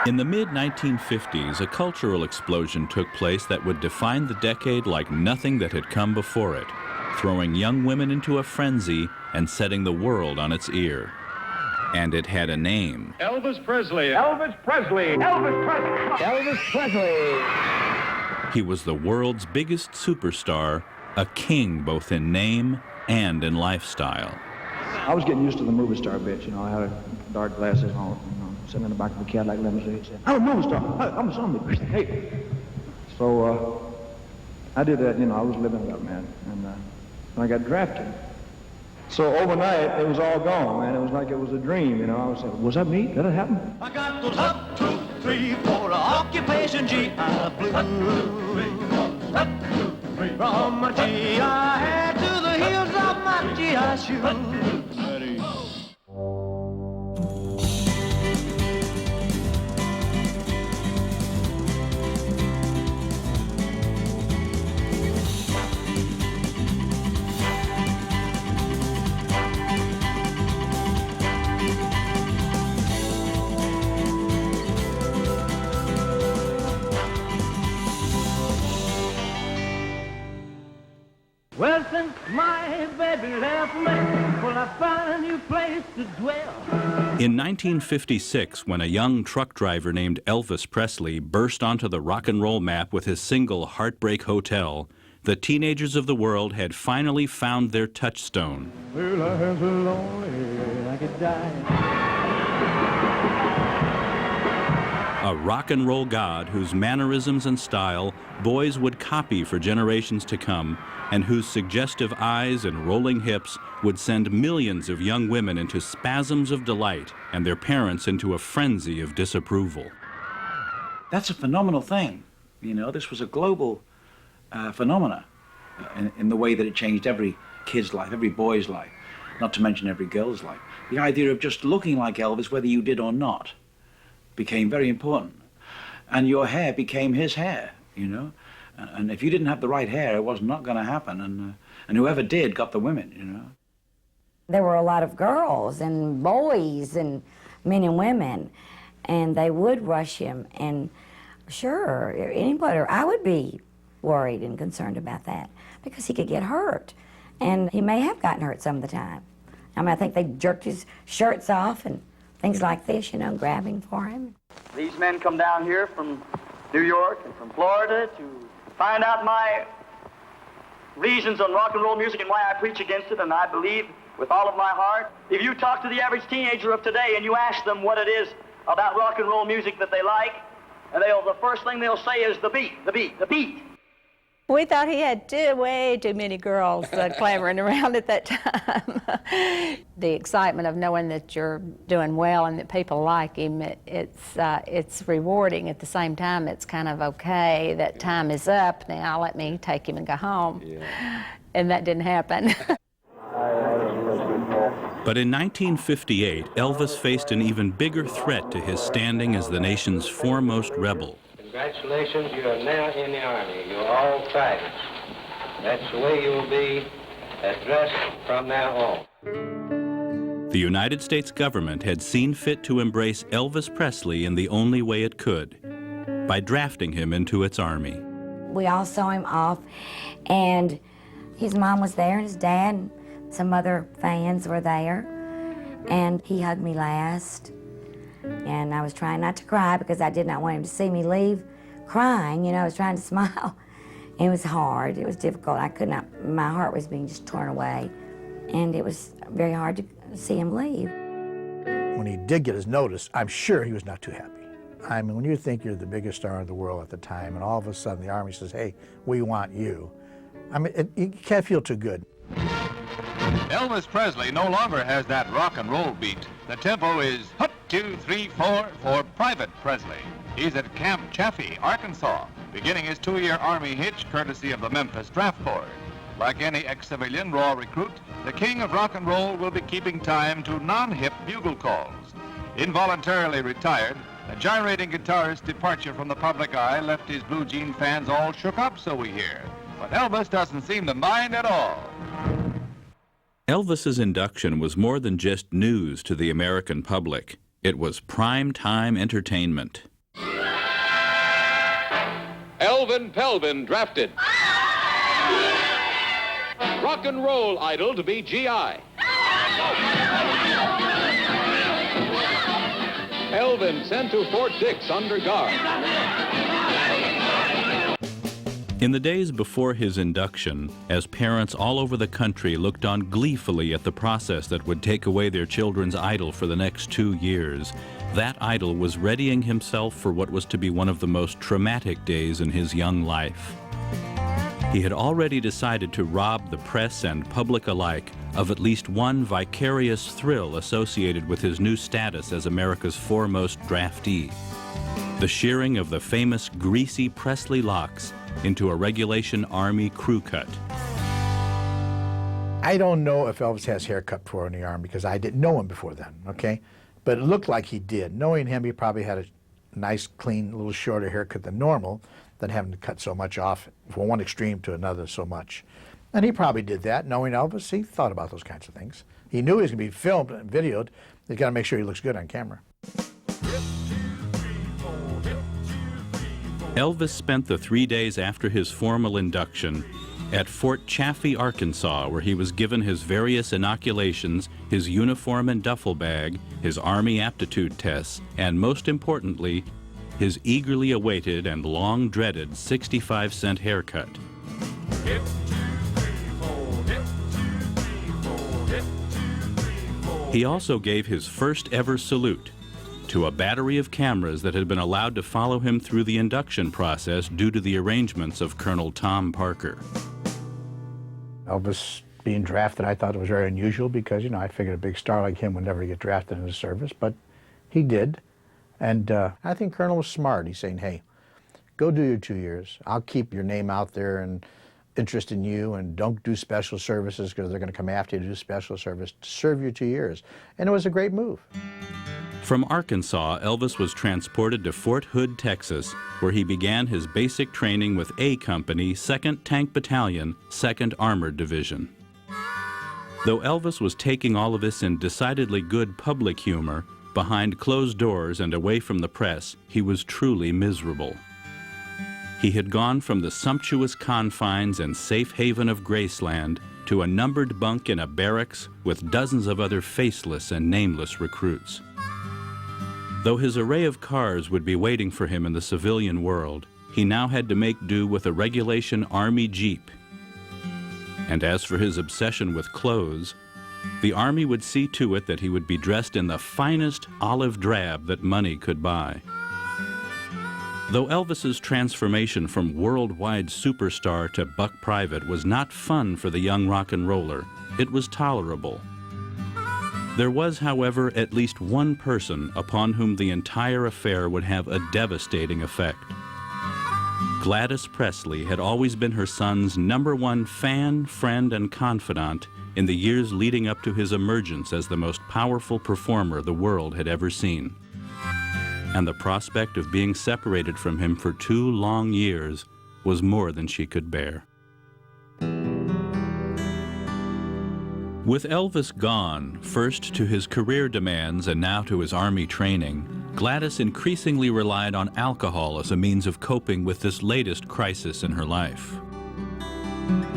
In the mid-1950s, a cultural explosion took place that would define the decade like nothing that had come before it, throwing young women into a frenzy and setting the world on its ear. And it had a name. Elvis Presley. Elvis Presley. Elvis Presley. Elvis Presley. He was the world's biggest superstar, a king both in name and in lifestyle. I was getting used to the movie star bitch, you know. I had dark glasses on, sitting in the back of the Cadillac limousine. I'm a movie star. I'm a zombie. Hey. So I did that, you know. I was living it up, man. And I got drafted. So overnight, it was all gone, man. It was like it was a dream, you know. I was like, was that me? Did it happen? I got those 1, 2, 3, 4 occupation GI Blues. 1, 2, 3. From my GI head to the heels of my GI shoes. Well, since my baby left me, will I find a new place to dwell? In 1956, when a young truck driver named Elvis Presley burst onto the rock and roll map with his single Heartbreak Hotel, the teenagers of the world had finally found their touchstone. Well, I was so lonely I could die. A rock and roll god whose mannerisms and style boys would copy for generations to come, and whose suggestive eyes and rolling hips would send millions of young women into spasms of delight and their parents into a frenzy of disapproval. That's a phenomenal thing. You know, this was a global phenomena in the way that it changed every kid's life, every boy's life, not to mention every girl's life. The idea of just looking like Elvis, whether you did or not, became very important. And your hair became his hair, you know. And if you didn't have the right hair, it was not going to happen. And whoever did got the women, you know. There were a lot of girls and boys and men and women, and they would rush him. And sure, anybody, I would be worried and concerned about that because he could get hurt. And he may have gotten hurt some of the time. I mean, I think they jerked his shirts off and things like this, you know, grabbing for him. These men come down here from New York and from Florida to find out my reasons on rock and roll music and why I preach against it, and I believe with all of my heart. If you talk to the average teenager of today and you ask them what it is about rock and roll music that they like, and the first thing they'll say is the beat, the beat, the beat. We thought he had way too many girls clamoring around at that time. The excitement of knowing that you're doing well and that people like him, it's rewarding. At the same time, it's kind of okay, that time is up now, let me take him and go home. Yeah. And that didn't happen. But in 1958, Elvis faced an even bigger threat to his standing as the nation's foremost rebel. Congratulations, you are now in the Army. You're all privates. That's the way you will be addressed from now on. The United States government had seen fit to embrace Elvis Presley in the only way it could, by drafting him into its army. We all saw him off, and his mom was there, and his dad, and some other fans were there, and he hugged me last. And I was trying not to cry because I did not want him to see me leave crying. You know, I was trying to smile. It was hard. It was difficult. I could not, my heart was being just torn away. And it was very hard to see him leave. When he did get his notice, I'm sure he was not too happy. I mean, when you think you're the biggest star in the world at the time, and all of a sudden the Army says, hey, we want you. I mean, you can't feel too good. Elvis Presley no longer has that rock and roll beat. The tempo is 1, 2, 3, 4 for Private Presley. He's at Camp Chaffee, Arkansas, beginning his 2-year Army hitch courtesy of the Memphis Draft Board. Like any ex-civilian raw recruit, the king of rock and roll will be keeping time to non-hip bugle calls. Involuntarily retired, the gyrating guitarist's departure from the public eye left his blue jean fans all shook up, so we hear. But Elvis doesn't seem to mind at all. Elvis's induction was more than just news to the American public. It was prime-time entertainment. Melvin Pelvin drafted. Rock and roll idol to be GI. Elvin sent to Fort Dix under guard. In the days before his induction, as parents all over the country looked on gleefully at the process that would take away their children's idol for the next 2 years, that idol was readying himself for what was to be one of the most traumatic days in his young life. He had already decided to rob the press and public alike of at least one vicarious thrill associated with his new status as America's foremost draftee: the shearing of the famous greasy Presley locks into a regulation Army crew cut. I don't know if Elvis has hair cut before in the Army because I didn't know him before then, okay? But it looked like he did. Knowing him, he probably had a nice, clean, little shorter haircut than normal, than having to cut so much off from one extreme to another so much. And he probably did that. Knowing Elvis, he thought about those kinds of things. He knew he was going to be filmed and videoed. He's got to make sure he looks good on camera. Elvis spent the 3 days after his formal induction at Fort Chaffee, Arkansas, where he was given his various inoculations, his uniform and duffel bag, his Army aptitude tests, and most importantly, his eagerly awaited and long-dreaded 65-cent haircut. He also gave his first ever salute to a battery of cameras that had been allowed to follow him through the induction process due to the arrangements of Colonel Tom Parker. Elvis being drafted, I thought it was very unusual because, you know, I figured a big star like him would never get drafted in the service, but he did. And I think Colonel was smart. He's saying, hey, go do your 2 years. I'll keep your name out there and interest in you, and don't do special services because they're going to come after you to do special service. Serve your 2 years. And it was a great move. From Arkansas, Elvis was transported to Fort Hood, Texas, where he began his basic training with A Company, 2nd Tank Battalion, 2nd Armored Division. Though Elvis was taking all of this in decidedly good public humor, behind closed doors and away from the press, he was truly miserable. He had gone from the sumptuous confines and safe haven of Graceland to a numbered bunk in a barracks with dozens of other faceless and nameless recruits. Though his array of cars would be waiting for him in the civilian world, he now had to make do with a regulation Army Jeep. And as for his obsession with clothes, the Army would see to it that he would be dressed in the finest olive drab that money could buy. Though Elvis's transformation from worldwide superstar to buck private was not fun for the young rock and roller, it was tolerable. There was, however, at least one person upon whom the entire affair would have a devastating effect. Gladys Presley had always been her son's #1 fan, friend, and confidant in the years leading up to his emergence as the most powerful performer the world had ever seen. And the prospect of being separated from him for 2 long years was more than she could bear. With Elvis gone, first to his career demands and now to his Army training, Gladys increasingly relied on alcohol as a means of coping with this latest crisis in her life.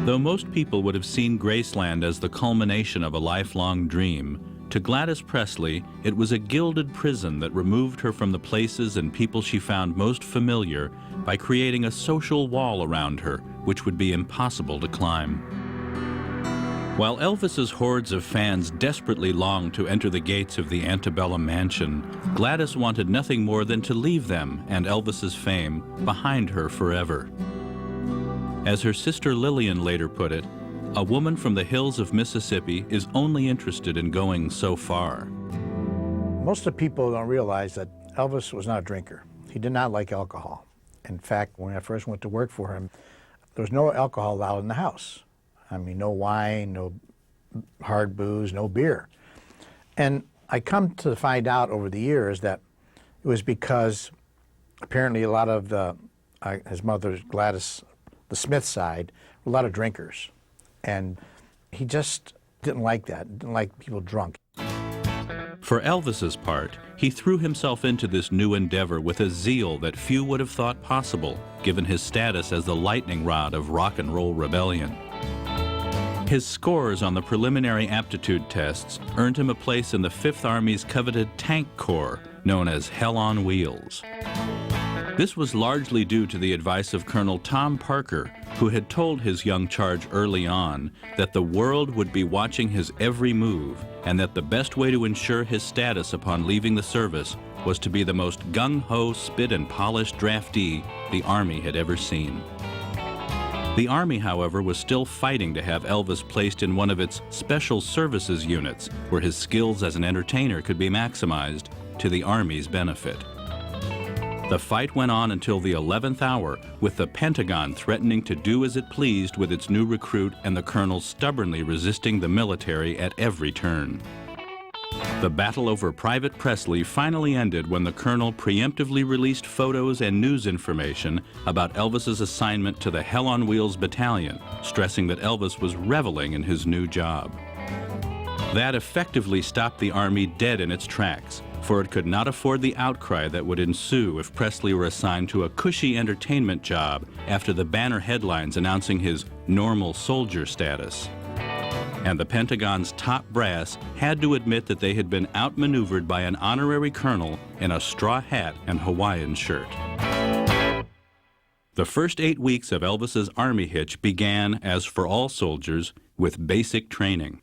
Though most people would have seen Graceland as the culmination of a lifelong dream, to Gladys Presley, it was a gilded prison that removed her from the places and people she found most familiar by creating a social wall around her, which would be impossible to climb. While Elvis's hordes of fans desperately longed to enter the gates of the antebellum mansion, Gladys wanted nothing more than to leave them and Elvis's fame behind her forever. As her sister Lillian later put it, a woman from the hills of Mississippi is only interested in going so far. Most of the people don't realize that Elvis was not a drinker. He did not like alcohol. In fact, when I first went to work for him, there was no alcohol allowed in the house. I mean, no wine, no hard booze, no beer. And I come to find out over the years that it was because apparently a lot of his mother, Gladys, the Smith side, were a lot of drinkers. And he just didn't like that, didn't like people drunk. For Elvis's part, he threw himself into this new endeavor with a zeal that few would have thought possible, given his status as the lightning rod of rock and roll rebellion. His scores on the preliminary aptitude tests earned him a place in the Fifth Army's coveted Tank Corps, known as Hell on Wheels. This was largely due to the advice of Colonel Tom Parker, who had told his young charge early on that the world would be watching his every move and that the best way to ensure his status upon leaving the service was to be the most gung-ho, spit and polished draftee the Army had ever seen. The Army, however, was still fighting to have Elvis placed in one of its special services units where his skills as an entertainer could be maximized to the Army's benefit. The fight went on until the 11th hour, with the Pentagon threatening to do as it pleased with its new recruit and the colonel stubbornly resisting the military at every turn. The battle over Private Presley finally ended when the colonel preemptively released photos and news information about Elvis's assignment to the Hell on Wheels battalion, stressing that Elvis was reveling in his new job. That effectively stopped the Army dead in its tracks, for it could not afford the outcry that would ensue if Presley were assigned to a cushy entertainment job after the banner headlines announcing his normal soldier status. And the Pentagon's top brass had to admit that they had been outmaneuvered by an honorary colonel in a straw hat and Hawaiian shirt. The first 8 weeks of Elvis's Army hitch began, as for all soldiers, with basic training.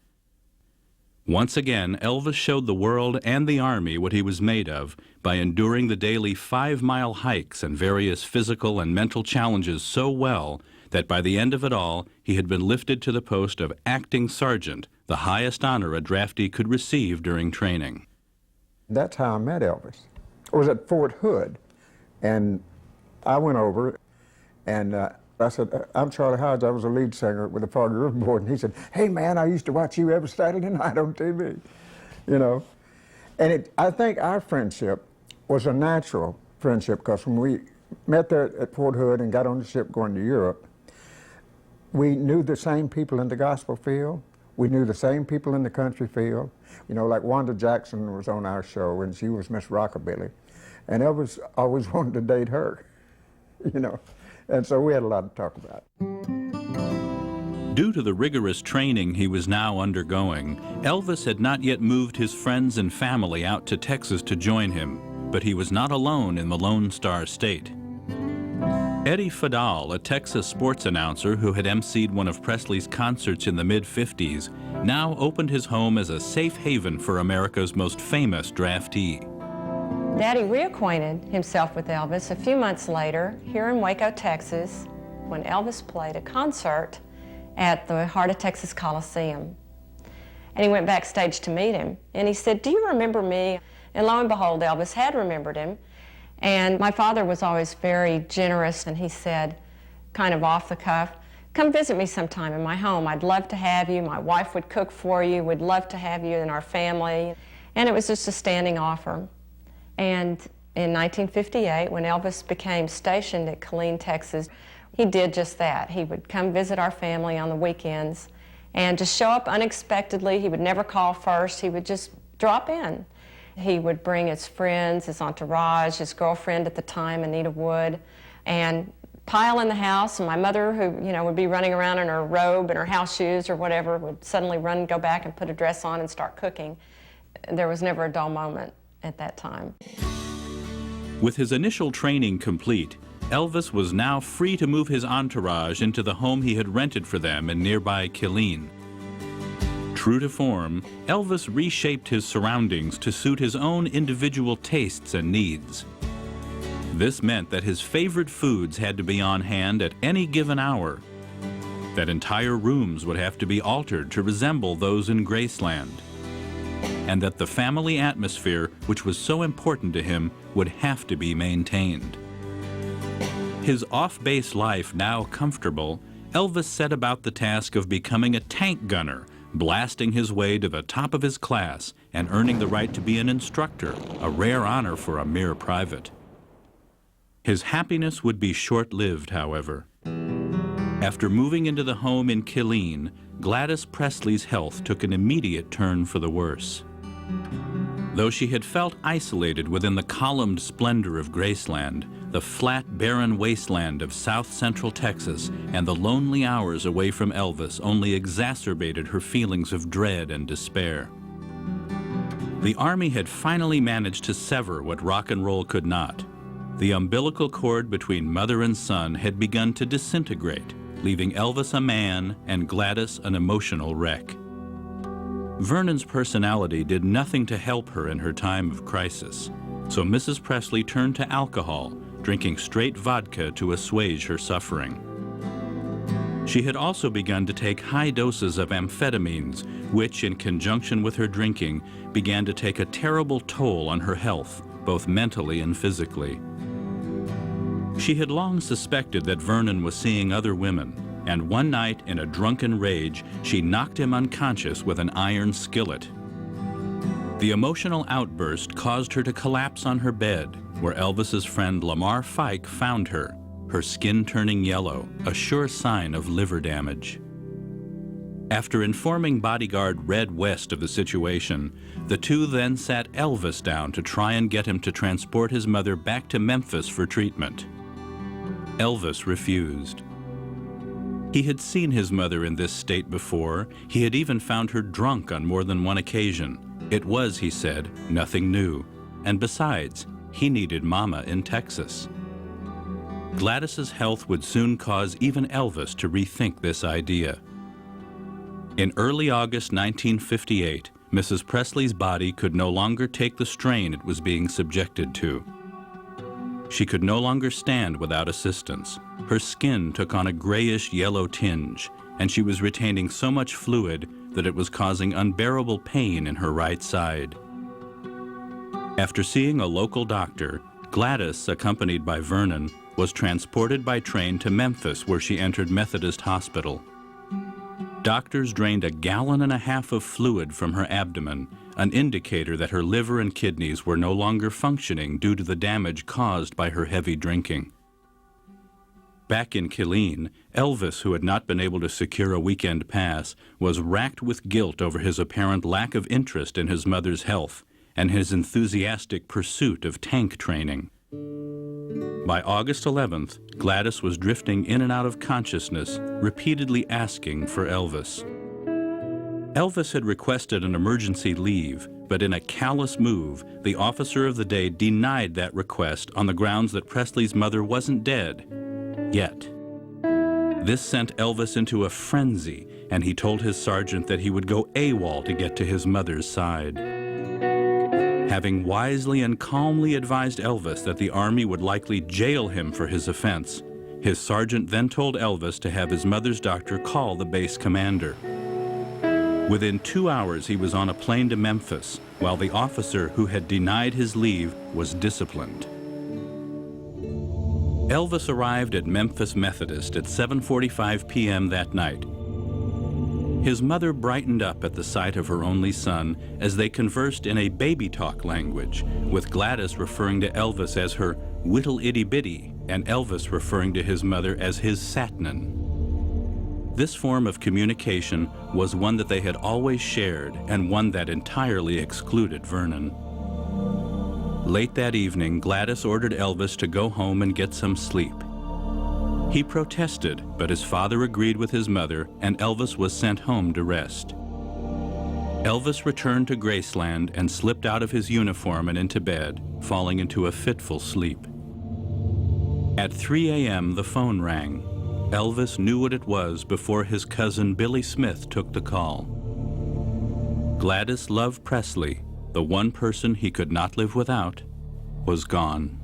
Once again, Elvis showed the world and the Army what he was made of by enduring the daily 5-mile hikes and various physical and mental challenges so well that by the end of it all, he had been lifted to the post of acting sergeant, the highest honor a draftee could receive during training. That's how I met Elvis. I was at Fort Hood, and I went over, and I said, I'm Charlie Hodge, I was a lead singer with the Foggy River Board, and he said, hey man, I used to watch you every Saturday night on TV, you know. And I think our friendship was a natural friendship, because when we met there at Fort Hood and got on the ship going to Europe, we knew the same people in the gospel field, we knew the same people in the country field. You know, like Wanda Jackson was on our show, and she was Miss Rockabilly, and Elvis always wanted to date her, you know. And so we had a lot to talk about. Due to the rigorous training he was now undergoing, Elvis had not yet moved his friends and family out to Texas to join him, but he was not alone in the Lone Star State. Eddie Fadal, a Texas sports announcer who had emceed one of Presley's concerts in the mid-50s, now opened his home as a safe haven for America's most famous draftee. Daddy reacquainted himself with Elvis a few months later here in Waco, Texas, when Elvis played a concert at the Heart of Texas Coliseum. And he went backstage to meet him, and he said, do you remember me? And lo and behold, Elvis had remembered him. And my father was always very generous, and he said, kind of off the cuff, come visit me sometime in my home. I'd love to have you. My wife would cook for you. We'd love to have you in our family. And it was just a standing offer. And in 1958, when Elvis became stationed at Killeen, Texas, he did just that. He would come visit our family on the weekends and just show up unexpectedly. He would never call first. He would just drop in. He would bring his friends, his entourage, his girlfriend at the time, Anita Wood, and pile in the house. And my mother, who, you know, would be running around in her robe and her house shoes or whatever, would suddenly run, go back and put a dress on and start cooking. There was never a dull moment at that time. With his initial training complete, Elvis was now free to move his entourage into the home he had rented for them in nearby Killeen. True to form, Elvis reshaped his surroundings to suit his own individual tastes and needs. This meant that his favorite foods had to be on hand at any given hour, that entire rooms would have to be altered to resemble those in Graceland, and that the family atmosphere, which was so important to him, would have to be maintained. His off-base life now comfortable, Elvis set about the task of becoming a tank gunner, blasting his way to the top of his class and earning the right to be an instructor, a rare honor for a mere private. His happiness would be short-lived, however. After moving into the home in Killeen, Gladys Presley's health took an immediate turn for the worse. Though she had felt isolated within the columned splendor of Graceland, the flat, barren wasteland of south-central Texas and the lonely hours away from Elvis only exacerbated her feelings of dread and despair. The Army had finally managed to sever what rock and roll could not. The umbilical cord between mother and son had begun to disintegrate, leaving Elvis a man and Gladys an emotional wreck. Vernon's personality did nothing to help her in her time of crisis, so Mrs. Presley turned to alcohol, drinking straight vodka to assuage her suffering. She had also begun to take high doses of amphetamines, which, in conjunction with her drinking, began to take a terrible toll on her health, both mentally and physically. She had long suspected that Vernon was seeing other women, and one night, in a drunken rage, she knocked him unconscious with an iron skillet. The emotional outburst caused her to collapse on her bed, where Elvis's friend Lamar Fike found her, her skin turning yellow, a sure sign of liver damage. After informing bodyguard Red West of the situation, the two then sat Elvis down to try and get him to transport his mother back to Memphis for treatment. Elvis refused. He had seen his mother in this state before. He had even found her drunk on more than one occasion. It was, he said, nothing new. And besides, he needed Mama in Texas. Gladys's health would soon cause even Elvis to rethink this idea. In early August 1958, Mrs. Presley's body could no longer take the strain it was being subjected to. She could no longer stand without assistance. Her skin took on a grayish-yellow tinge, and she was retaining so much fluid that it was causing unbearable pain in her right side. After seeing a local doctor, Gladys, accompanied by Vernon, was transported by train to Memphis, where she entered Methodist Hospital. Doctors drained 1.5 gallons of fluid from her abdomen, an indicator that her liver and kidneys were no longer functioning due to the damage caused by her heavy drinking. Back in Killeen, Elvis, who had not been able to secure a weekend pass, was racked with guilt over his apparent lack of interest in his mother's health and his enthusiastic pursuit of tank training. By August 11th, Gladys was drifting in and out of consciousness, repeatedly asking for Elvis. Elvis had requested an emergency leave, but in a callous move, the officer of the day denied that request on the grounds that Presley's mother wasn't dead yet. This sent Elvis into a frenzy, and he told his sergeant that he would go AWOL to get to his mother's side. Having wisely and calmly advised Elvis that the Army would likely jail him for his offense, his sergeant then told Elvis to have his mother's doctor call the base commander. Within 2 hours, he was on a plane to Memphis, while the officer who had denied his leave was disciplined. Elvis arrived at Memphis Methodist at 7:45 p.m. that night. His mother brightened up at the sight of her only son as they conversed in a baby talk language, with Gladys referring to Elvis as her whittle itty bitty and Elvis referring to his mother as his satnin. This form of communication was one that they had always shared and one that entirely excluded Vernon. Late that evening, Gladys ordered Elvis to go home and get some sleep. He protested, but his father agreed with his mother, and Elvis was sent home to rest. Elvis returned to Graceland and slipped out of his uniform and into bed, falling into a fitful sleep. At 3 a.m., the phone rang. Elvis knew what it was before his cousin Billy Smith took the call. Gladys Love Presley, the one person he could not live without, was gone.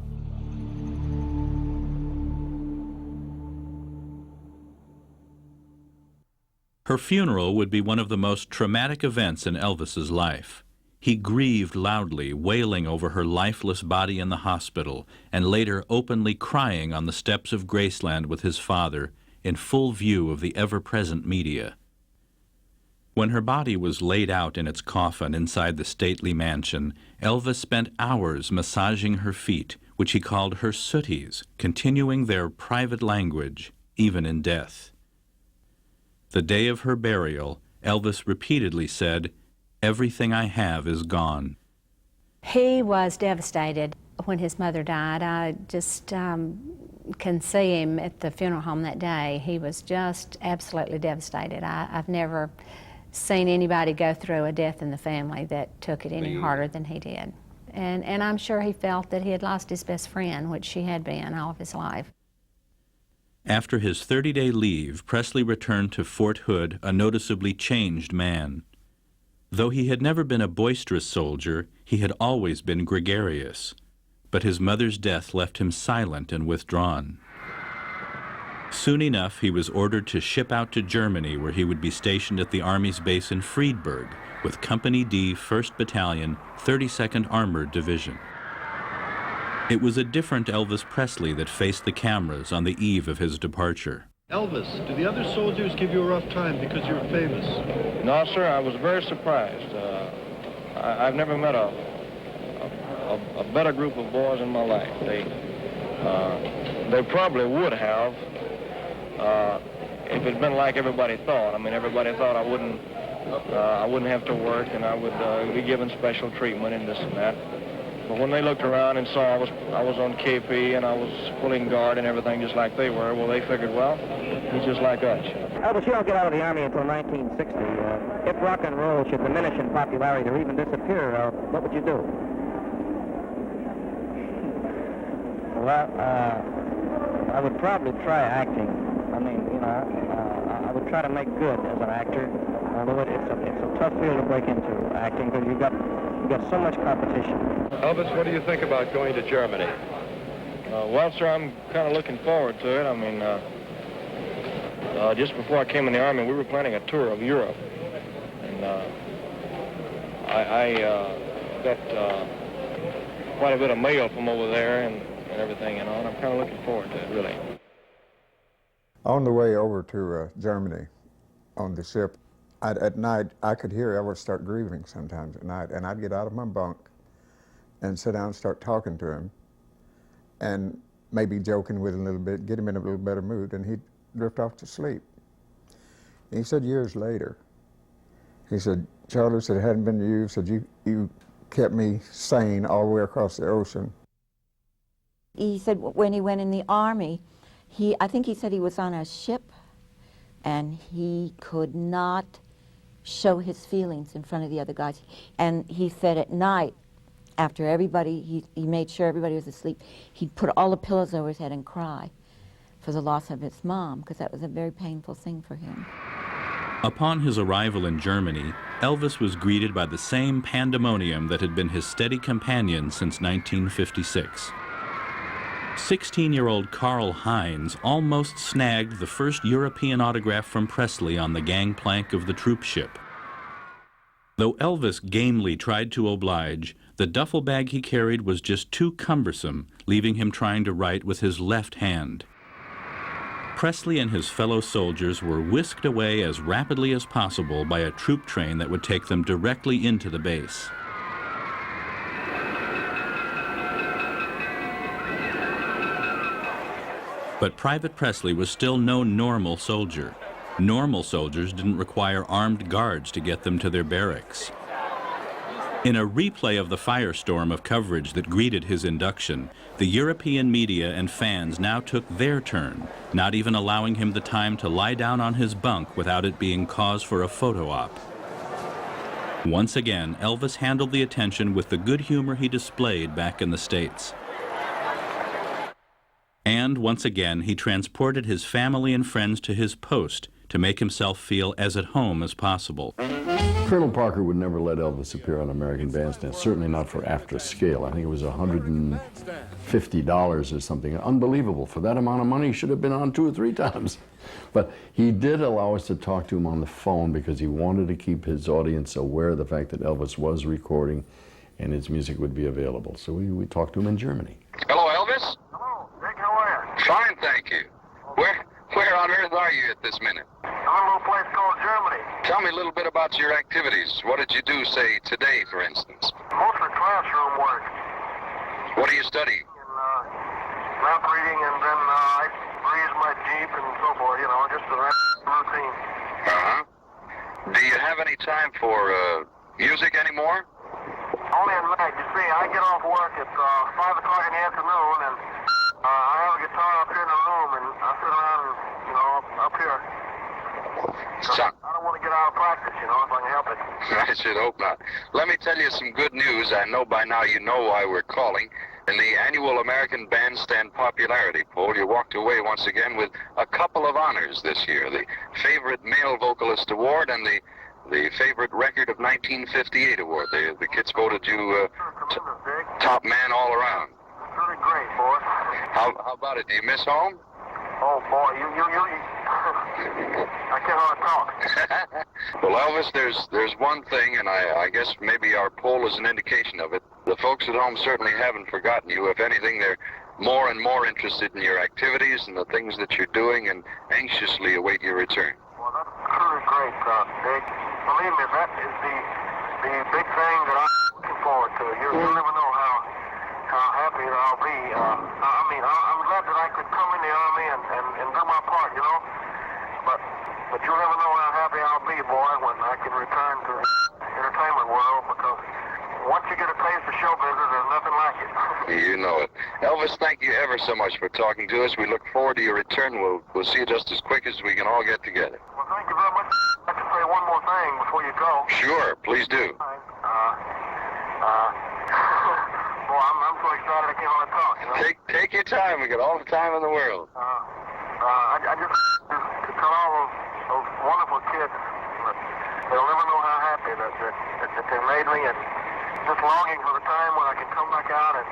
Her funeral would be one of the most traumatic events in Elvis's life. He grieved loudly, wailing over her lifeless body in the hospital, and later openly crying on the steps of Graceland with his father, in full view of the ever-present media. When her body was laid out in its coffin inside the stately mansion, Elvis spent hours massaging her feet, which he called her sooties, continuing their private language, even in death. The day of her burial, Elvis repeatedly said, "Everything I have is gone." He was devastated when his mother died. I just can see him at the funeral home that day. He was just absolutely devastated. I've never seen anybody go through a death in the family that took it any harder than he did. And I'm sure he felt that he had lost his best friend, which she had been all of his life. After his 30-day leave, Presley returned to Fort Hood a noticeably changed man. Though he had never been a boisterous soldier, he had always been gregarious. But his mother's death left him silent and withdrawn. Soon enough, he was ordered to ship out to Germany, where he would be stationed at the Army's base in Friedberg with Company D, 1st Battalion, 32nd Armored Division. It was a different Elvis Presley that faced the cameras on the eve of his departure. Elvis, do the other soldiers give you a rough time because you're famous? No, sir, I was very surprised. I've never met a better group of boys in my life. They probably would have if it'd been like everybody thought. I mean, everybody thought I wouldn't have to work and I would be given special treatment and this and that. But when they looked around and saw I was on KP and I was pulling guard and everything just like they were, well, they figured, well, he's just like us. Elvis, you don't get out of the Army until 1960. If rock and roll should diminish in popularity or even disappear, what would you do? Well, I would probably try acting. I mean, you know, I would try to make good as an actor, although it's a tough field to break into, acting, because you've got so much competition. Elvis, what do you think about going to Germany? Well, sir, I'm kind of looking forward to it. I mean, just before I came in the Army, we were planning a tour of Europe. And I got quite a bit of mail from over there and everything, you know, and I'm kind of looking forward to it, really. On the way over to Germany on the ship, at night, I could hear Elvis start grieving sometimes at night, and I'd get out of my bunk and sit down and start talking to him and maybe joking with him a little bit, get him in a little better mood, and he'd drift off to sleep. And he said years later, he said, Charlie, said, it hadn't been you, said, you kept me sane all the way across the ocean. He said when he went in the Army, I think he said he was on a ship and he could not show his feelings in front of the other guys. And he said at night, after everybody, he made sure everybody was asleep, he'd put all the pillows over his head and cry for the loss of his mom, because that was a very painful thing for him. Upon his arrival in Germany, Elvis was greeted by the same pandemonium that had been his steady companion since 1956. 16-year-old Karl Heinz almost snagged the first European autograph from Presley on the gangplank of the troop ship. Though Elvis gamely tried to oblige, the duffel bag he carried was just too cumbersome, leaving him trying to write with his left hand. Presley and his fellow soldiers were whisked away as rapidly as possible by a troop train that would take them directly into the base. But Private Presley was still no normal soldier. Normal soldiers didn't require armed guards to get them to their barracks. In a replay of the firestorm of coverage that greeted his induction, the European media and fans now took their turn, not even allowing him the time to lie down on his bunk without it being cause for a photo op. Once again, Elvis handled the attention with the good humor he displayed back in the States. And once again, he transported his family and friends to his post to make himself feel as at home as possible. Colonel Parker would never let Elvis appear on American Bandstand, certainly not for After Scale. I think it was $150 or something. Unbelievable. For that amount of money, he should have been on 2 or 3 times. But he did allow us to talk to him on the phone because he wanted to keep his audience aware of the fact that Elvis was recording and his music would be available. So we talked to him in Germany. Hello, Elvis? Hello, Dick, how are you? Fine, thank you. Where on earth are you at this minute? I'm in a little place called Germany. Tell me a little bit about your activities. What did you do, say, today, for instance? Mostly classroom work. What do you study? Map reading, and then I grease my Jeep and so forth, you know, just the routine. Uh-huh. Do you have any time for music anymore? Oh, only at night. You see, I get off work at 5 o'clock in the afternoon, and I have a guitar up here in the room, and I sit around, and, you know, up here. I don't want to get out of practice, you know, if I can help it. I should hope not. Let me tell you some good news. I know by now you know why we're calling. In the annual American Bandstand Popularity Poll, you walked away once again with a couple of honors this year. The Favorite Male Vocalist Award and the Favorite Record of 1958 Award. The kids voted you top man all around. It's really great, boy. How about it? Do you miss home? Oh, boy, you I can't hardly talk. Well, Elvis, there's one thing, and I guess maybe our poll is an indication of it. The folks at home certainly haven't forgotten you. If anything, they're more and more interested in your activities and the things that you're doing and anxiously await your return. Well, that's truly great, Dick. Believe me, that is the big thing that I'm looking forward to. You'll never know how happy I'll be. I mean, I'm glad that I could come in the Army and do my part, you know. But you'll never know how happy I'll be, boy, when I can return to the entertainment world, because once you get a taste of show business, there's nothing like it. You know it. Elvis, thank you ever so much for talking to us. We look forward to your return. We'll see you just as quick as we can all get together. Well, thank you very much. I'd like to say one more thing before you go. Sure, please do. Boy, I'm so excited I can't hardly talk, you know. Take your time. We got all the time in the world. I just to tell all those wonderful kids that they'll never know how happy that they made me, and just longing for the time when I can come back out and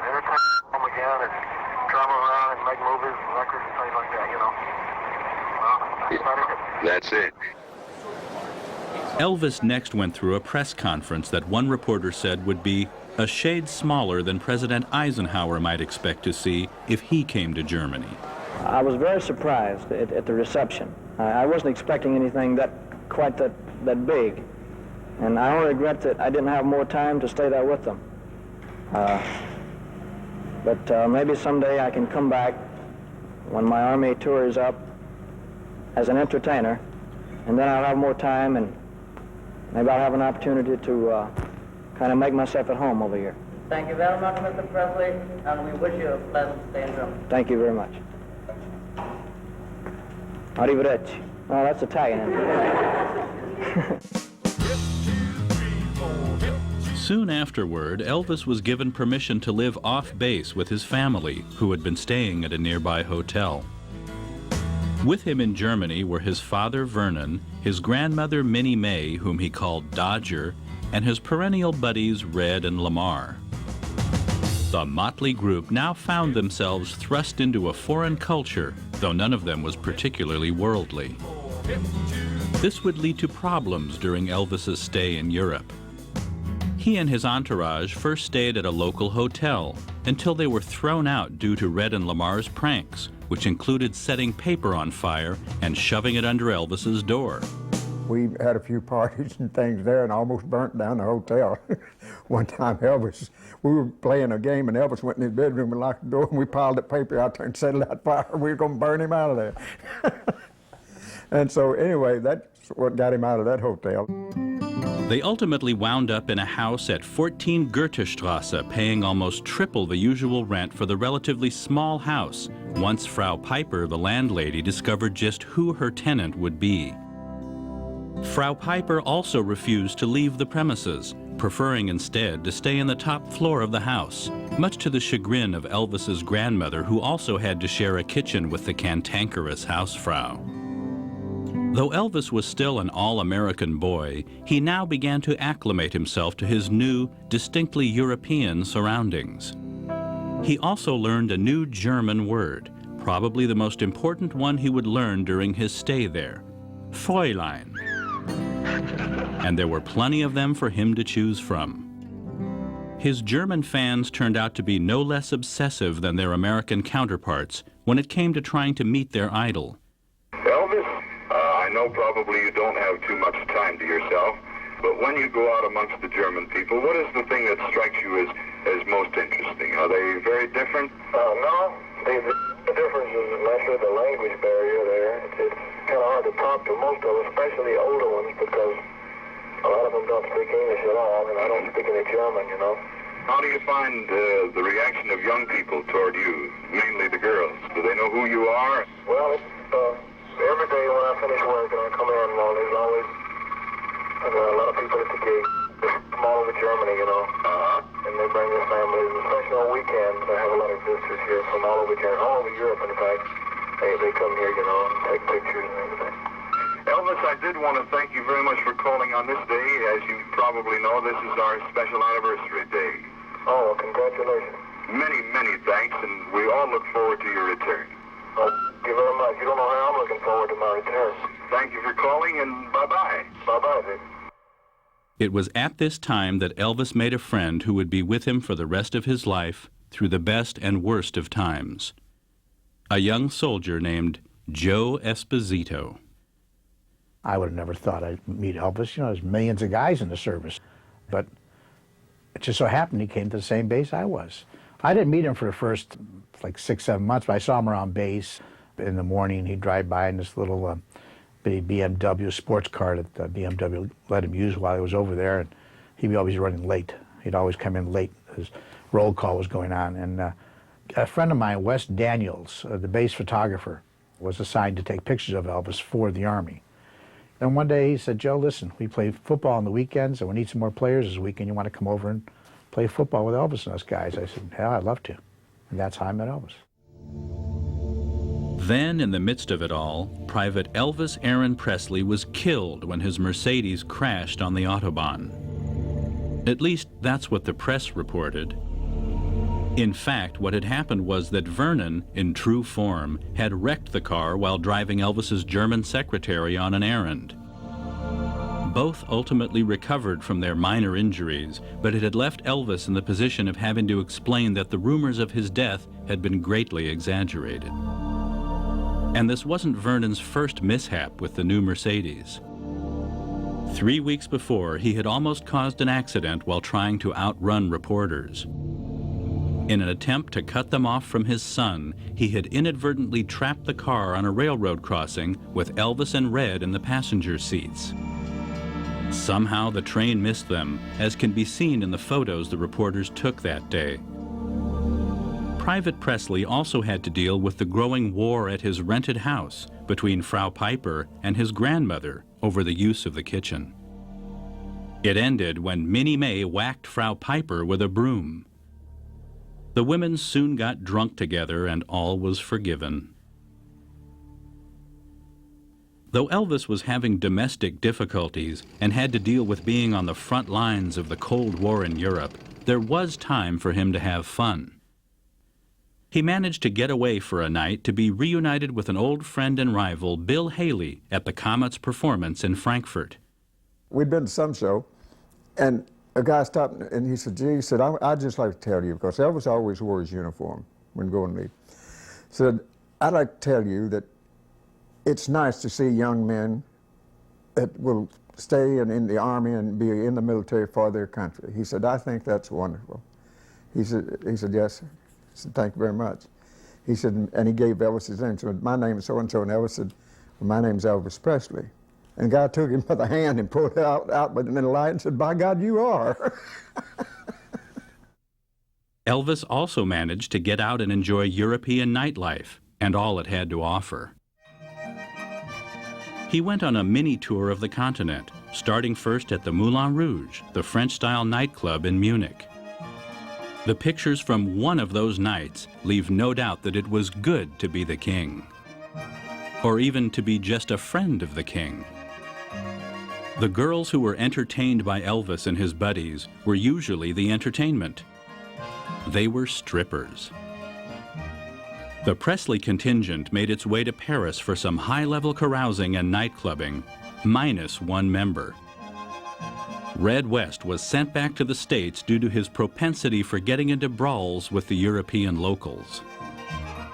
entertain them again and travel around and make movies and records and things like that, you know. Well, that's about it. That's it. Elvis next went through a press conference that one reporter said would be a shade smaller than President Eisenhower might expect to see if he came to Germany. I was very surprised at the reception. I wasn't expecting anything quite that big, and I only regret that I didn't have more time to stay there with them. But maybe someday I can come back when my Army tour is up as an entertainer, and then I'll have more time, and maybe I'll have an opportunity to kind of make myself at home over here. Thank you very much, Mr. Presley, and we wish you a pleasant stay in Germany. Thank you very much. Arrivederci. Oh, that's Italian. Soon afterward, Elvis was given permission to live off base with his family, who had been staying at a nearby hotel. With him in Germany were his father, Vernon, his grandmother, Minnie Mae, whom he called Dodger, and his perennial buddies, Red and Lamar. The motley group now found themselves thrust into a foreign culture, though none of them was particularly worldly. This would lead to problems during Elvis's stay in Europe. He and his entourage first stayed at a local hotel until they were thrown out due to Red and Lamar's pranks, which included setting paper on fire and shoving it under Elvis's door. We had a few parties and things there and almost burnt down the hotel. One time we were playing a game and Elvis went in his bedroom and locked the door, and we piled up paper out there and set it on fire. We were going to burn him out of there. And so anyway, that's what got him out of that hotel. They ultimately wound up in a house at 14 Goethestrasse, paying almost triple the usual rent for the relatively small house, once Frau Piper, the landlady, discovered just who her tenant would be. Frau Piper also refused to leave the premises, preferring instead to stay in the top floor of the house, much to the chagrin of Elvis's grandmother, who also had to share a kitchen with the cantankerous housefrau. Though Elvis was still an all-American boy, he now began to acclimate himself to his new, distinctly European surroundings. He also learned a new German word, probably the most important one he would learn during his stay there, Fräulein. And there were plenty of them for him to choose from. His German fans turned out to be no less obsessive than their American counterparts when it came to trying to meet their idol. Elvis, I know probably you don't have too much time to yourself, but when you go out amongst the German people, what is the thing that strikes you as most interesting? Are they very different? No. The difference is mostly the language barrier there. It's kind of hard to talk to most of them, especially the older ones, because A lot of them don't speak English at all, and I don't speak any German, you know. How do you find the reaction of young people toward you, mainly the girls? Do they know who you are? Well, it's, every day when I finish work and I come in, well, there's always a lot of people at the gate from all over Germany, you know. And they bring their families, especially on weekends. I have a lot of visitors here from all over Germany, all over Europe, in fact. They come here, you know, and take pictures and everything. Elvis, I did want to thank you very much for calling on this day. As you probably know, this is our special anniversary day. Oh, well, congratulations. Many, many thanks, and we all look forward to your return. Oh, thank you very much. You don't know how I'm looking forward to my return. Thank you for calling, and bye-bye. Bye-bye, Vic. It was at this time that Elvis made a friend who would be with him for the rest of his life through the best and worst of times. A young soldier named Joe Esposito. I would have never thought I'd meet Elvis. You know, there's millions of guys in the service. But it just so happened he came to the same base I was. I didn't meet him for the first, like, 6, 7 months, but I saw him around base. In the morning, he'd drive by in this little BMW sports car that BMW let him use while he was over there, and he'd be always running late. He'd always come in late. His roll call was going on. And a friend of mine, Wes Daniels, the base photographer, was assigned to take pictures of Elvis for the Army. And one day he said, Joe, listen, we play football on the weekends, and we need some more players this weekend. You want to come over and play football with Elvis and us guys? I said, hell, I'd love to. And that's how I met Elvis. Then, in the midst of it all, Private Elvis Aaron Presley was killed when his Mercedes crashed on the Autobahn. At least, that's what the press reported. In fact, what had happened was that Vernon, in true form, had wrecked the car while driving Elvis's German secretary on an errand. Both ultimately recovered from their minor injuries, but it had left Elvis in the position of having to explain that the rumors of his death had been greatly exaggerated. And this wasn't Vernon's first mishap with the new Mercedes. 3 weeks before, he had almost caused an accident while trying to outrun reporters. In an attempt to cut them off from his son, he had inadvertently trapped the car on a railroad crossing with Elvis and Red in the passenger seats. Somehow the train missed them, as can be seen in the photos the reporters took that day. Private Presley also had to deal with the growing war at his rented house between Frau Piper and his grandmother over the use of the kitchen. It ended when Minnie May whacked Frau Piper with a broom. The women soon got drunk together and all was forgiven. Though Elvis was having domestic difficulties and had to deal with being on the front lines of the Cold War in Europe, there was time for him to have fun. He managed to get away for a night to be reunited with an old friend and rival, Bill Haley, at the Comets performance in Frankfurt. We'd been to some show, and a guy stopped and he said, gee, he said, I'd just like to tell you, because Elvis always wore his uniform when going to leave. He said, I'd like to tell you that it's nice to see young men that will stay in the Army and be in the military for their country. He said, I think that's wonderful. He said, yes. He said, thank you very much. He said, and he gave Elvis his name. He said, my name is so-and-so, and Elvis said, well, my name's Elvis Presley. And the guy took him by the hand and pulled it out with him in the light and said, by God, you are. Elvis also managed to get out and enjoy European nightlife and all it had to offer. He went on a mini tour of the continent, starting first at the Moulin Rouge, the French-style nightclub in Munich. The pictures from one of those nights leave no doubt that it was good to be the king, or even to be just a friend of the king. The girls who were entertained by Elvis and his buddies were usually the entertainment. They were strippers. The Presley contingent made its way to Paris for some high-level carousing and nightclubbing, minus one member. Red West was sent back to the States due to his propensity for getting into brawls with the European locals.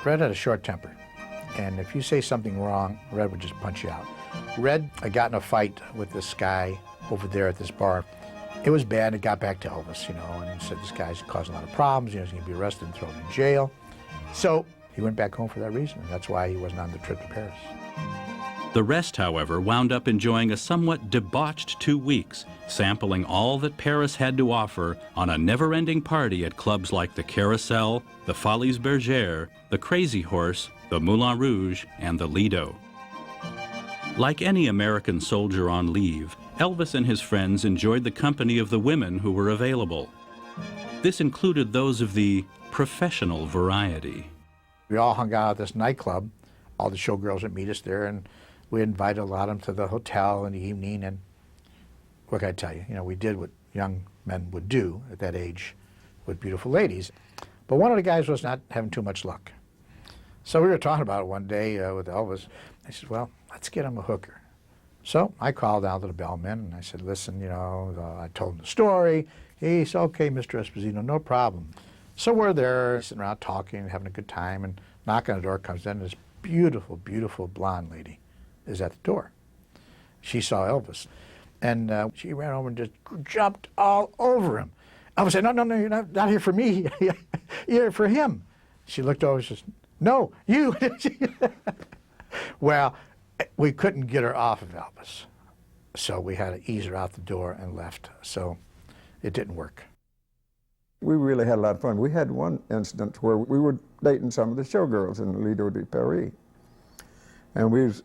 Red had a short temper, and if you say something wrong, Red would just punch you out. Red got in a fight with this guy over there at this bar. It was bad. It got back to Elvis, you know, and he said, this guy's causing a lot of problems, you know, he's going to be arrested and thrown in jail. So he went back home for that reason, and that's why he wasn't on the trip to Paris. The rest, however, wound up enjoying a somewhat debauched 2 weeks, sampling all that Paris had to offer on a never-ending party at clubs like the Carousel, the Folies Bergère, the Crazy Horse, the Moulin Rouge, and the Lido. Like any American soldier on leave, Elvis and his friends enjoyed the company of the women who were available. This included those of the professional variety. We all hung out at this nightclub. All the showgirls would meet us there, and we invited a lot of them to the hotel in the evening. And what can I tell you? You know, we did what young men would do at that age with beautiful ladies. But one of the guys was not having too much luck. So we were talking about it one day with Elvis. I said, well, let's get him a hooker. So I called down to the bellman, and I said, listen, you know, I told him the story. He said, okay, Mr. Esposito, no problem. So we're there, sitting around talking, having a good time, and knocking on the door comes in, this beautiful, beautiful blonde lady is at the door. She saw Elvis, and she ran over and just jumped all over him. Elvis said, no, you're not here for me. You're here for him. She looked over and says, no, you. Well, we couldn't get her off of Elvis, so we had to ease her out the door and left. So it didn't work. We really had a lot of fun. We had one incident where we were dating some of the showgirls in the Lido de Paris. And we was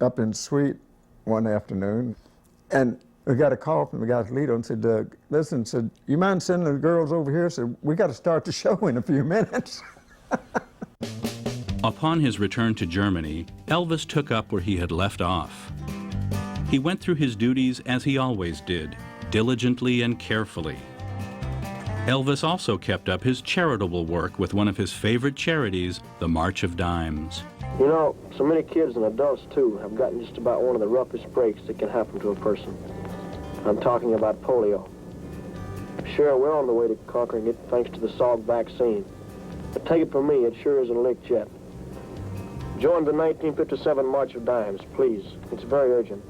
up in suite one afternoon, and we got a call from the guy at Lido and said, listen, said, you mind sending the girls over here? Said, we got to start the show in a few minutes. Upon his return to Germany, Elvis took up where he had left off. He went through his duties as he always did, diligently and carefully. Elvis also kept up his charitable work with one of his favorite charities, the March of Dimes. You know, so many kids and adults, too, have gotten just about one of the roughest breaks that can happen to a person. I'm talking about polio. Sure, we're on the way to conquering it thanks to the Salk vaccine. But take it from me, it sure isn't licked yet. Join the 1957 March of Dimes, please. It's very urgent.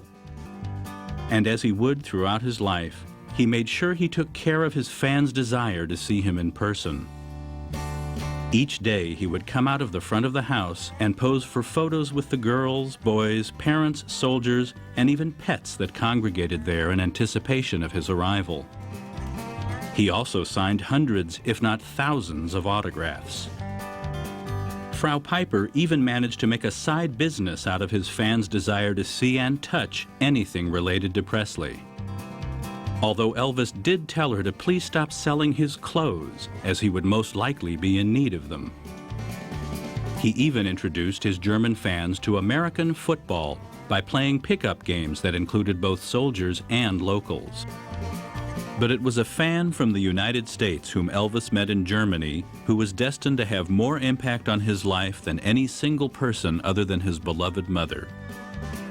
And as he would throughout his life, he made sure he took care of his fans' desire to see him in person. Each day, he would come out of the front of the house and pose for photos with the girls, boys, parents, soldiers, and even pets that congregated there in anticipation of his arrival. He also signed hundreds, if not thousands, of autographs. Frau Piper even managed to make a side business out of his fans' desire to see and touch anything related to Presley. Although Elvis did tell her to please stop selling his clothes, as he would most likely be in need of them. He even introduced his German fans to American football by playing pickup games that included both soldiers and locals. But it was a fan from the United States whom Elvis met in Germany who was destined to have more impact on his life than any single person other than his beloved mother.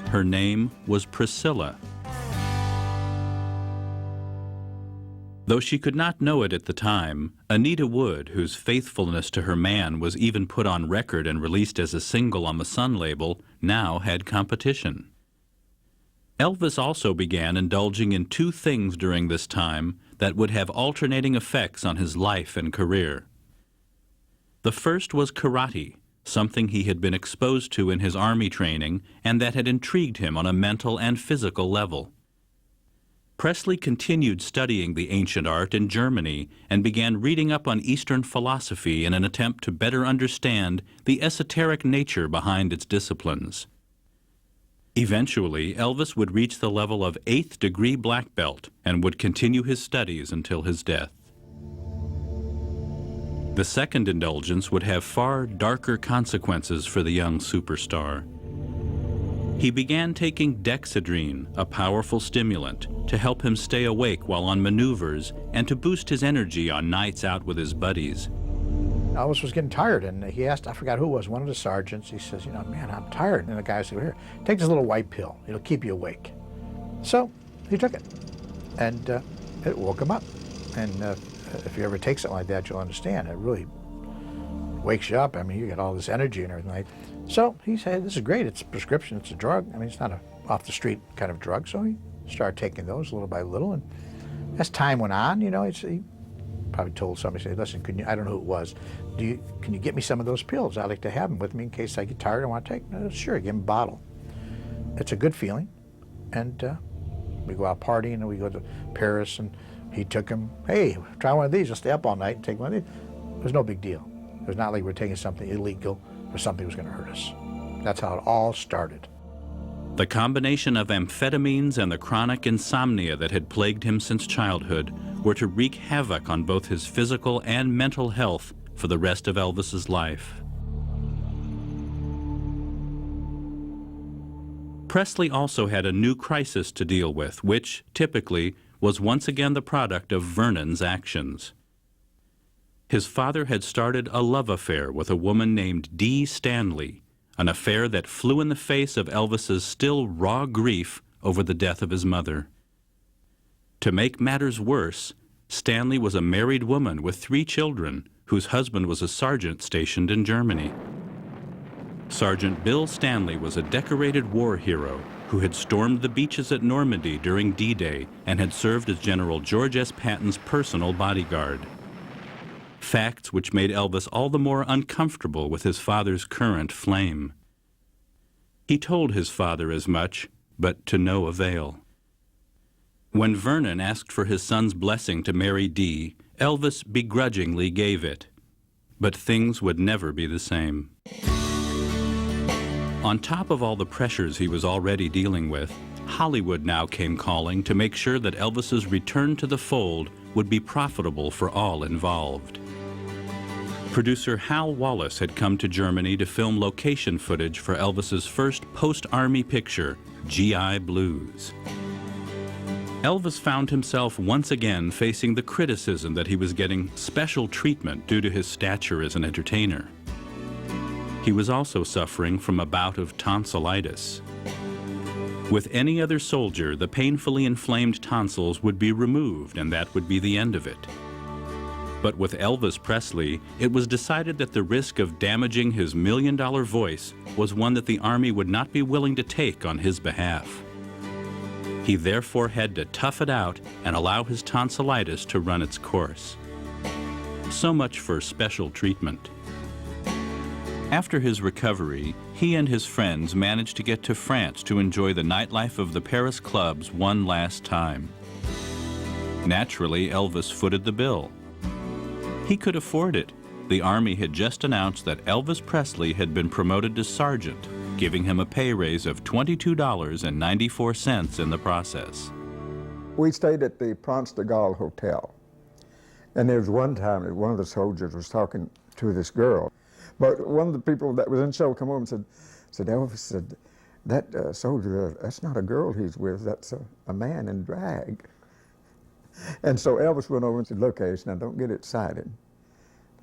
Her name was Priscilla. Though she could not know it at the time, Anita Wood, whose faithfulness to her man was even put on record and released as a single on the Sun label, now had competition. Elvis also began indulging in two things during this time that would have alternating effects on his life and career. The first was karate, something he had been exposed to in his army training and that had intrigued him on a mental and physical level. Presley continued studying the ancient art in Germany and began reading up on Eastern philosophy in an attempt to better understand the esoteric nature behind its disciplines. Eventually, Elvis would reach the level of 8th degree black belt and would continue his studies until his death. The second indulgence would have far darker consequences for the young superstar. He began taking Dexedrine, a powerful stimulant, to help him stay awake while on maneuvers and to boost his energy on nights out with his buddies. Elvis was getting tired, and he asked, I forgot who it was, one of the sergeants, he says, you know, man, I'm tired. And the guy said, here, take this little white pill. It'll keep you awake. So he took it, and it woke him up. And if you ever take something like that, you'll understand. It really wakes you up. I mean, you get all this energy and everything. So he said, this is great. It's a prescription. It's a drug. I mean, it's not a off-the-street kind of drug. So he started taking those little by little. And as time went on, you know, he probably told somebody, say, listen, can you, I don't know who it was, can you get me some of those pills? I'd like to have them with me in case I get tired and want to take them. Sure, give him a bottle. it's a good feeling. And we go out partying, and we go to Paris, and he took him, hey, try one of these, just stay up all night and take one of these. It was no big deal. It was not like we're taking something illegal or something was going to hurt us. That's how it all started. The combination of amphetamines and the chronic insomnia that had plagued him since childhood were to wreak havoc on both his physical and mental health for the rest of Elvis's life. Presley also had a new crisis to deal with, which, typically, was once again the product of Vernon's actions. His father had started a love affair with a woman named Dee Stanley, an affair that flew in the face of Elvis's still raw grief over the death of his mother. To make matters worse, Stanley was a married woman with 3 children, whose husband was a sergeant stationed in Germany. Sergeant Bill Stanley was a decorated war hero who had stormed the beaches at Normandy during D-Day and had served as General George S. Patton's personal bodyguard. Facts which made Elvis all the more uncomfortable with his father's current flame. He told his father as much, but to no avail. When Vernon asked for his son's blessing to marry Dee, Elvis begrudgingly gave it. But things would never be the same. On top of all the pressures he was already dealing with, Hollywood now came calling to make sure that Elvis's return to the fold would be profitable for all involved. Producer Hal Wallace had come to Germany to film location footage for Elvis's first post-Army picture, GI Blues. Elvis found himself once again facing the criticism that he was getting special treatment due to his stature as an entertainer. He was also suffering from a bout of tonsillitis. With any other soldier, the painfully inflamed tonsils would be removed, and that would be the end of it. But with Elvis Presley, it was decided that the risk of damaging his million-dollar voice was one that the Army would not be willing to take on his behalf. He therefore had to tough it out and allow his tonsillitis to run its course. So much for special treatment. After his recovery, he and his friends managed to get to France to enjoy the nightlife of the Paris clubs one last time. Naturally, Elvis footed the bill. He could afford it. The Army had just announced that Elvis Presley had been promoted to sergeant, giving him a pay raise of $22.94 in the process. We stayed at the Prince de Galles Hotel. And there was one time that one of the soldiers was talking to this girl. But one of the people that was in the show come over and said, Elvis said, that soldier, that's not a girl he's with, that's a man in drag. And so Elvis went over and said, look, Ace, now don't get excited.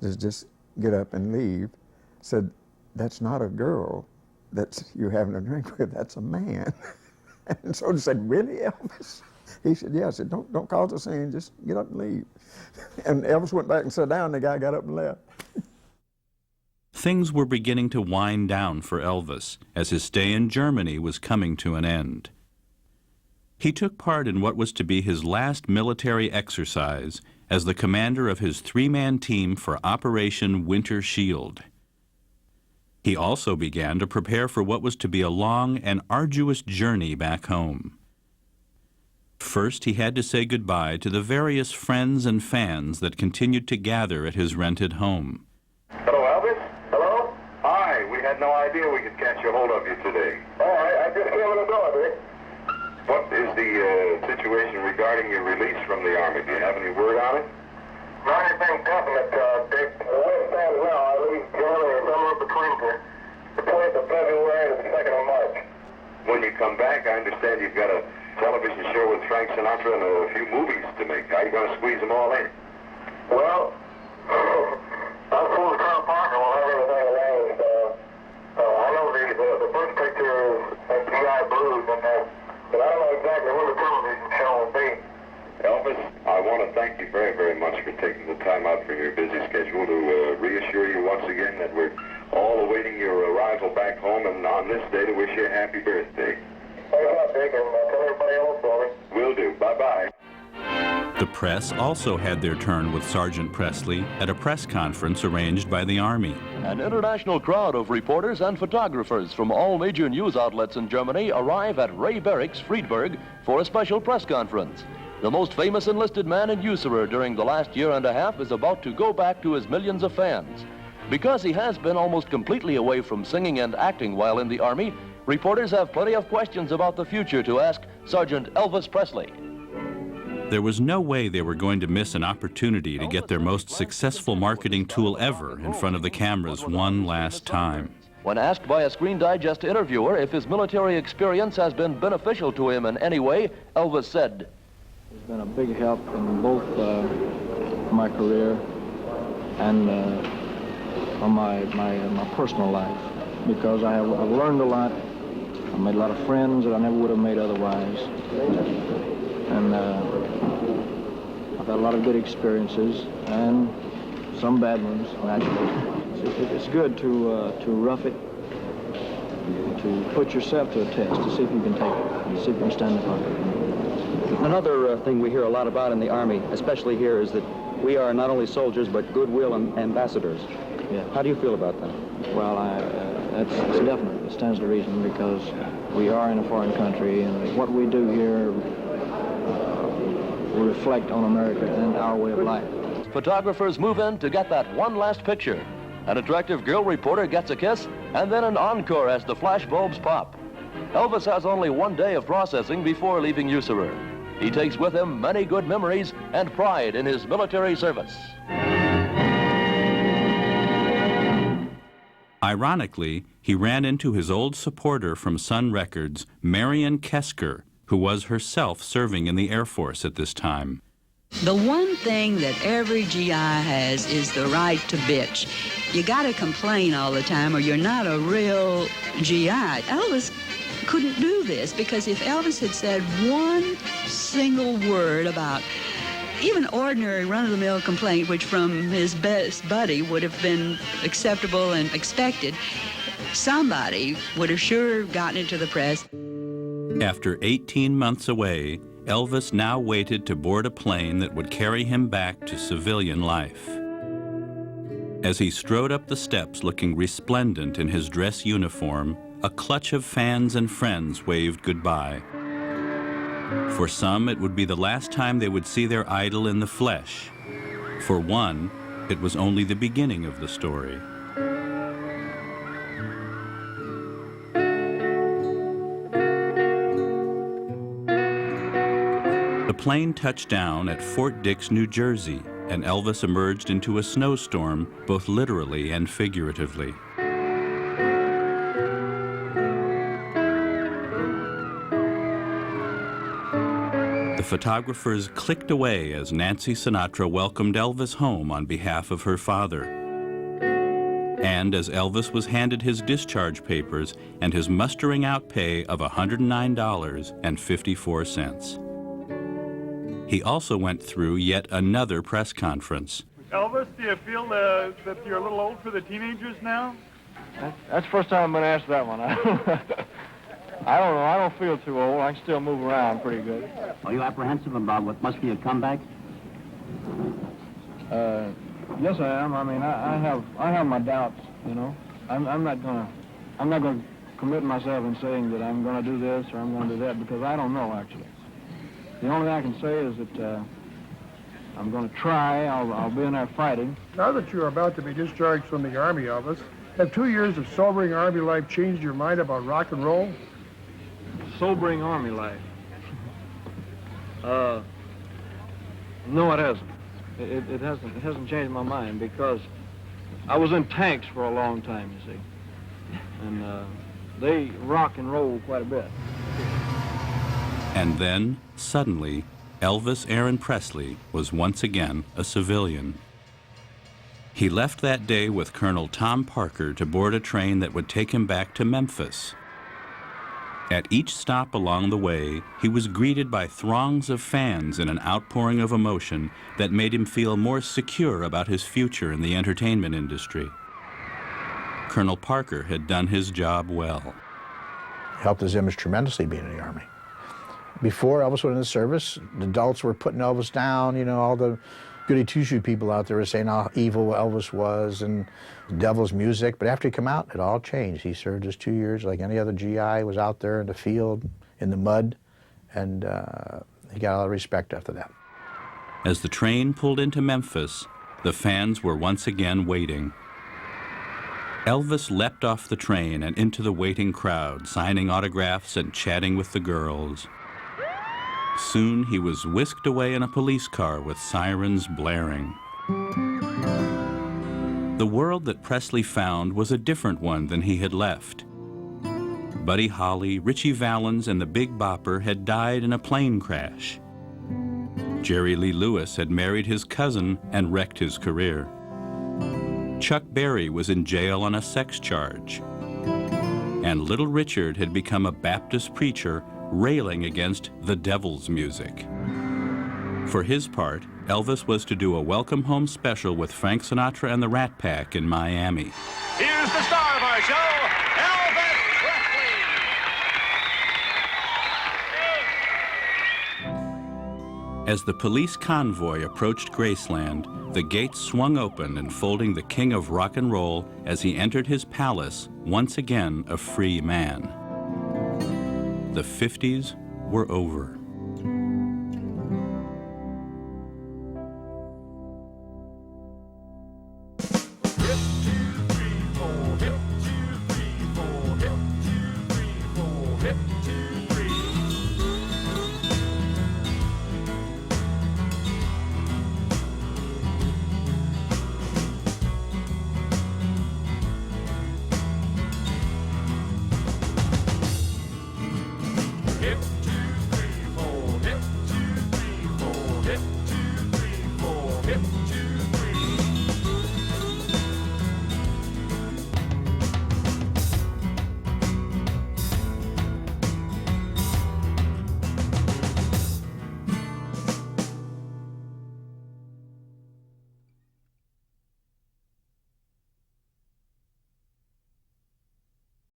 Just get up and leave. Said, that's not a girl that you're having a drink with, that's a man. And the soldier said, really, Elvis? He said, yeah. I said, don't cause a scene, just get up and leave. And Elvis went back and sat down, and the guy got up and left. Things were beginning to wind down for Elvis as his stay in Germany was coming to an end. He took part in what was to be his last military exercise as the commander of his 3-man team for Operation Winter Shield. He also began to prepare for what was to be a long and arduous journey back home. First, he had to say goodbye to the various friends and fans that continued to gather at his rented home. Hello, Elvis? Hello? Hi, we had no idea we could catch a hold of you today. Oh, I just came in the door, Dick. What is the situation regarding your release from the Army? Do you have any word on it? Not anything definite, Dick. The way it stands now, I leave Germany somewhere between the 20th of February and the 2nd of March. When you come back, I understand you've got a television show with Frank Sinatra and a few movies to make. How are you going to squeeze them all in? Well, I'm full of Carl Parker. We'll have everything arranged. I know the first picture is GI Blues, but I don't know exactly when the television show will be. Elvis, I want to thank you very, very much for taking the time out from your busy schedule to reassure you once again that we're all awaiting your arrival back home, and on this day to wish you a happy birthday. Thanks a lot, Dick, and tell everybody else for me. Will do. Bye-bye. The press also had their turn with Sergeant Presley at a press conference arranged by the Army. An international crowd of reporters and photographers from all major news outlets in Germany arrive at Ray Barracks, Friedberg, for a special press conference. The most famous enlisted man in Usurer during the last year and a half is about to go back to his millions of fans. Because he has been almost completely away from singing and acting while in the Army, reporters have plenty of questions about the future to ask Sergeant Elvis Presley. There was no way they were going to miss an opportunity to get their most successful marketing tool ever in front of the cameras one last time. When asked by a Screen Digest interviewer if his military experience has been beneficial to him in any way, Elvis said, "It's been a big help in both my career and on my personal life, because I've learned a lot. I made a lot of friends that I never would have made otherwise. And I've had a lot of good experiences and some bad ones, naturally. It's good to rough it, to put yourself to a test, to see if you can take it, and see if you can stand up under it." Another thing we hear a lot about in the Army, especially here, is that we are not only soldiers but goodwill ambassadors. Yeah. How do you feel about that? Well, it's definite. It stands to reason, because we are in a foreign country, and what we do here will reflect on America and our way of life. Photographers move in to get that one last picture. An attractive girl reporter gets a kiss, and then an encore as the flash bulbs pop. Elvis has only one day of processing before leaving Usurer. He takes with him many good memories and pride in his military service. Ironically, he ran into his old supporter from Sun Records, Marion Kesker, who was herself serving in the Air Force at this time. The one thing that every GI has is the right to bitch. You gotta complain all the time or you're not a real GI. Elvis couldn't do this, because if Elvis had said one single word about even ordinary run-of-the-mill complaint, which from his best buddy would have been acceptable and expected, somebody would have sure gotten it to the press. After 18 months away, Elvis now waited to board a plane that would carry him back to civilian life. As he strode up the steps looking resplendent in his dress uniform, a clutch of fans and friends waved goodbye. For some, it would be the last time they would see their idol in the flesh. For one, it was only the beginning of the story. The plane touched down at Fort Dix, New Jersey, and Elvis emerged into a snowstorm, both literally and figuratively. The photographers clicked away as Nancy Sinatra welcomed Elvis home on behalf of her father. And as Elvis was handed his discharge papers and his mustering out pay of $109.54. He also went through yet another press conference. Elvis, do you feel that you're a little old for the teenagers now? That's the first time I've been asked that one. I don't know. I don't feel too old. I can still move around pretty good. Are you apprehensive about what must be a comeback? Yes, I am. I mean, I have my doubts. You know, I'm not gonna commit myself in saying that I'm gonna do this or I'm gonna do that, because I don't know actually. The only thing I can say is that I'm going to try. I'll be in there fighting. Now that you're about to be discharged from the Army, Elvis, have 2 years of sobering Army life changed your mind about rock and roll? Sobering Army life? No, it hasn't. It hasn't changed my mind, because I was in tanks for a long time, you see. And they rock and roll quite a bit. And then, suddenly, Elvis Aaron Presley was once again a civilian. He left that day with Colonel Tom Parker to board a train that would take him back to Memphis. At each stop along the way, he was greeted by throngs of fans in an outpouring of emotion that made him feel more secure about his future in the entertainment industry. Colonel Parker had done his job well. Helped his image tremendously being in the Army. Before Elvis went into service, the adults were putting Elvis down, you know, all the goody two-shoe people out there were saying how evil Elvis was and the devil's music. But after he came out, it all changed. He served his 2 years like any other GI, was out there in the field, in the mud, and he got a lot of respect after that. As the train pulled into Memphis, the fans were once again waiting. Elvis leapt off the train and into the waiting crowd, signing autographs and chatting with the girls. Soon he was whisked away in a police car with sirens blaring. The world that Presley found was a different one than he had left. Buddy Holly, Ritchie Valens, and the Big Bopper had died in a plane crash. Jerry Lee Lewis had married his cousin and wrecked his career. Chuck Berry was in jail on a sex charge. And Little Richard had become a Baptist preacher railing against the devil's music. For his part, Elvis was to do a welcome home special with Frank Sinatra and the Rat Pack in Miami. Here's the star of our show, Elvis Presley. As the police convoy approached Graceland, the gates swung open, enfolding the king of rock and roll as he entered his palace, once again a free man. The 50s were over.